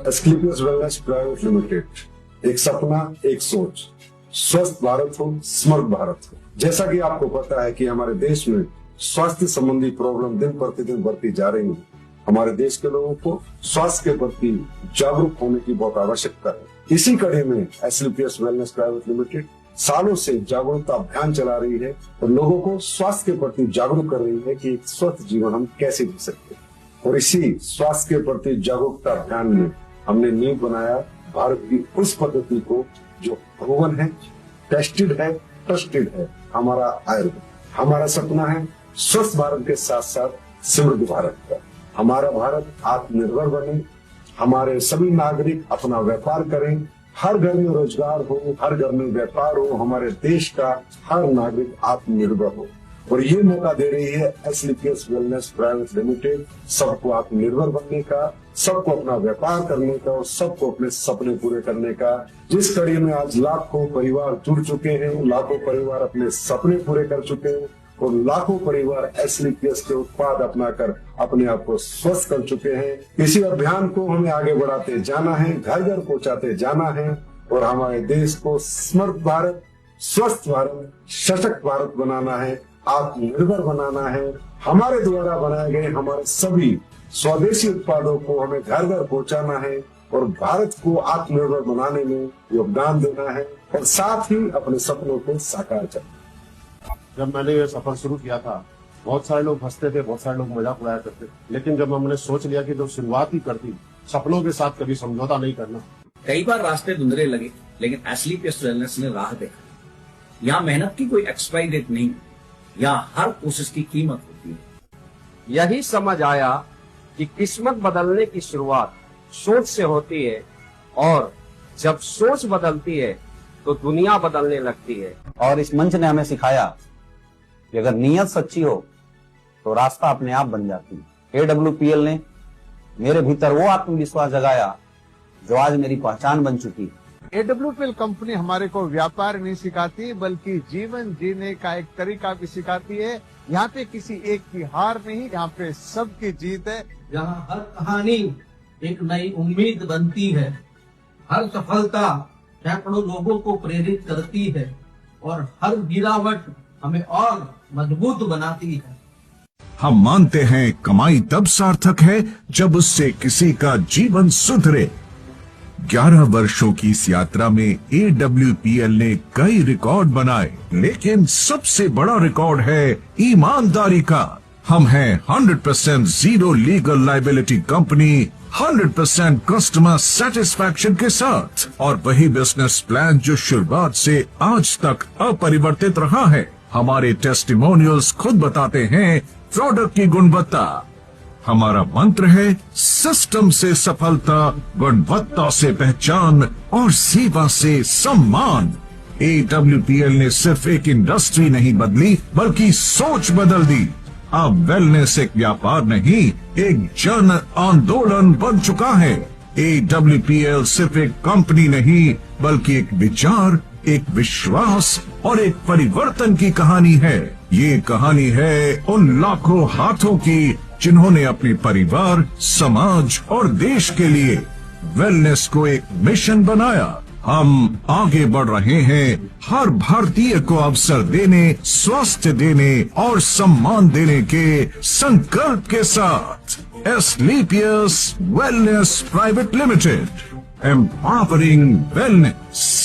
Asclepius wellness private limited, एक सपना एक सोच, स्वस्थ भारत हो, समर्थ भारत हो। जैसा कि आपको पता है कि हमारे देश में स्वास्थ्य संबंधी प्रॉब्लम दिन प्रतिदिन बढ़ती जा रही है। हमारे देश के लोगों को स्वास्थ्य के प्रति जागरूक होने की बहुत आवश्यकता है। इसी कड़ी में एस्क्लेपियस वेलनेस प्राइवेट लिमिटेड सालों से जागरूकता अभियान चला रही है और लोगों को स्वास्थ्य के प्रति जागरूक कर रही है कि एक स्वस्थ जीवन हम कैसे जी सकते हैं। और इसी स्वास्थ्य के प्रति जागरूकता अभियान में हमने नींव बनाया भारत की उस पद्धति को जो प्रूवन है, टेस्टेड है, ट्रस्टेड है, हमारा आयुर्वेद। हमारा सपना है स्वस्थ भारत के साथ साथ समृद्ध भारत का। हमारा भारत आत्मनिर्भर बने, हमारे सभी नागरिक अपना व्यापार करें, हर घर में रोजगार हो, हर घर में व्यापार हो, हमारे देश का हर नागरिक आत्मनिर्भर हो। और ये मौका दे रही है एस्क्लेपियस वेलनेस प्राइवेट लिमिटेड सबको आत्मनिर्भर बनने का, सबको अपना व्यापार करने का और सबको अपने सपने पूरे करने का। जिस कड़ी में आज लाखों परिवार जुड़ चुके हैं, लाखों परिवार अपने सपने पूरे कर चुके हैं और लाखों परिवार एस्क्लेपियस के उत्पाद अपनाकर अपने आप को स्वस्थ कर चुके हैं। इसी अभियान को हमें आगे बढ़ाते जाना है, घर घर पहुंचाते जाना है और हमारे देश को समर्थ भारत, स्वस्थ भारत, सशक्त भारत बनाना है, आत्मनिर्भर बनाना है। हमारे द्वारा बनाए गए हमारे सभी स्वदेशी उत्पादों को हमें घर घर पहुंचाना है और भारत को आत्मनिर्भर बनाने में योगदान देना है और साथ ही अपने सपनों को साकार करना। जब मैंने ये सफर शुरू किया था, बहुत सारे लोग हंसते थे, बहुत सारे लोग मजाक उड़ाया करते, लेकिन जब हमने सोच लिया कि जो शुरुआत ही करती, सपनों के साथ कभी समझौता नहीं करना। कई बार रास्ते धुंधले लगे, लेकिन एस्क्लेपियस वेलनेस ने राह देखा। यहाँ मेहनत की कोई एक्सपायरी डेट नहीं, यहाँ हर कोशिश की कीमत होती है। यही समझ आया कि किस्मत बदलने की शुरुआत सोच से होती है और जब सोच बदलती है तो दुनिया बदलने लगती है। और इस मंच ने हमें सिखाया कि अगर नीयत सच्ची हो तो रास्ता अपने आप बन जाती है। AWPL ने मेरे भीतर वो आत्मविश्वास जगाया जो आज मेरी पहचान बन चुकी है। AWPL कंपनी हमारे को व्यापार नहीं सिखाती बल्कि जीवन जीने का एक तरीका भी सिखाती है। यहाँ पे किसी एक की हार नहीं, यहाँ पे सबकी जीत है। यहाँ हर कहानी एक नई उम्मीद बनती है, हर सफलता सैकड़ों लोगों को प्रेरित करती है और हर गिरावट हमें और मजबूत बनाती है। हम मानते हैं कमाई तब सार्थक है जब उससे किसी का जीवन सुधरे। 11 वर्षों की इस यात्रा में AWPL ने कई रिकॉर्ड बनाए, लेकिन सबसे बड़ा रिकॉर्ड है ईमानदारी का। हम हैं 100% zero legal liability company, 100% customer satisfaction के साथ और वही बिजनेस प्लान जो शुरुआत से आज तक अपरिवर्तित रहा है। हमारे टेस्टिमोनियल्स खुद बताते हैं प्रोडक्ट की गुणवत्ता। हमारा मंत्र है सिस्टम से सफलता, गुणवत्ता से पहचान और सेवा से सम्मान। AWPL ने सिर्फ एक इंडस्ट्री नहीं बदली बल्कि सोच बदल दी। अब वेलनेस एक व्यापार नहीं, एक जन आंदोलन बन चुका है। AWPL सिर्फ एक कंपनी नहीं बल्कि एक विचार, एक विश्वास और एक परिवर्तन की कहानी है। ये कहानी है उन लाखों हाथों की जिन्होंने अपने परिवार, समाज और देश के लिए वेलनेस को एक मिशन बनाया। हम आगे बढ़ रहे हैं हर भारतीय को अवसर देने, स्वास्थ्य देने और सम्मान देने के संकल्प के साथ। Asclepius wellness private limited, empowering wellness.